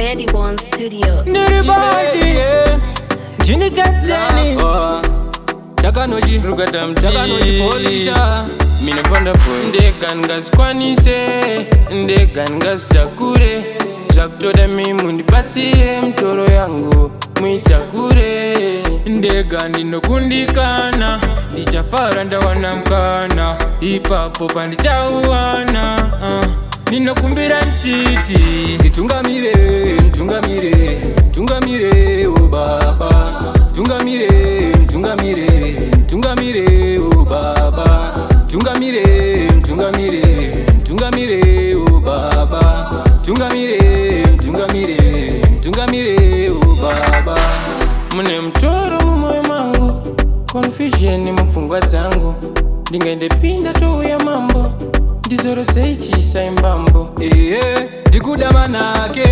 Lady One Studio. Niribadi, Jini Captain. Takanoji, takanoji polisha. Mine panda boy. Ndegangas kwanise, ndegangas takure. Jakutode mimundi patie mtoro yangu mwitakure. Ndegandi nokundikana, ndichafara ndawanamkana. Ipapo pandichauwana, ninokumbira ntiti. Tungamire, tungamire, tungamire o baba. Tungamire, tungamire, tungamire o baba. Tungamire, tungamire, tungamire o baba. Tungamire, tungamire, tungamire o baba. Mune mtoro mumoyo mangu, confusion ni mfungwa zangu. Ndingende pinda tu ya mambo, ndizoro teichisa imbambo. Ndikudamanake,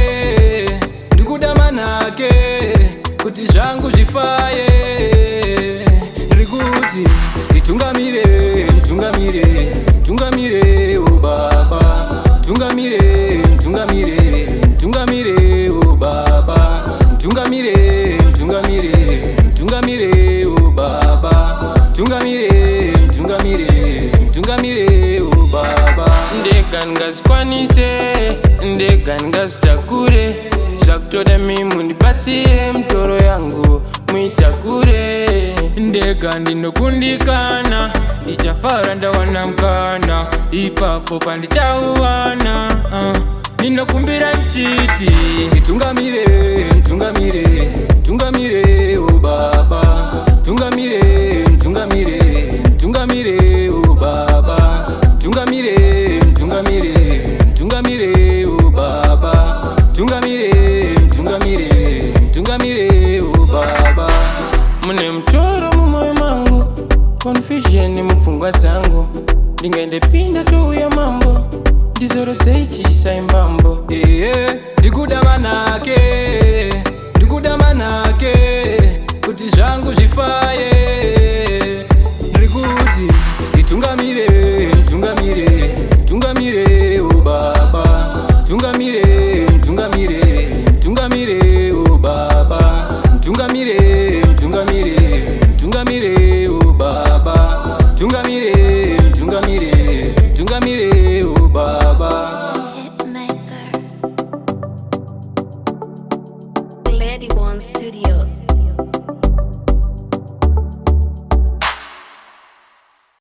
ndikudamanake, kuti zvangu zvifaye. Ndikuti itungamire, tungamire, tungamire o baba. Tungamire, tungamire, tungamire o baba. Tungamire, tungamire, tungamire o baba. Tungamire, tungamire, tungamire o baba. Ndegangas kwanise, ndegangas takure. Jakutode mimundi patie mtoro yangu mwitakure. Ndegandi nokundikana, ndichafara ndawanamkana. Ipapo pandichauwana, ninokumbira ntiti. Tungamire, tungamire, tungamire o baba. Tungamire, tungamire, tungamire o baba. Tungamire, tungamire, tungamire o baba. Tungamire, tungamire, tungamire o baba. Mune mtoro mumoyo mangu, confusion ni mfungwa zangu. Ndingende pinda tu ya mambo, ndizoro teichisa imbambo. Ndikudamanake, ndikudamanake, kuti zvangu zvifaye. Ndikuti itungamire, tungamire, tungamire o baba. Tungamire, tungamire, tungamire o baba. Tungamire, tungamire, tungamire o baba. Tungamire, tungamire, tungamire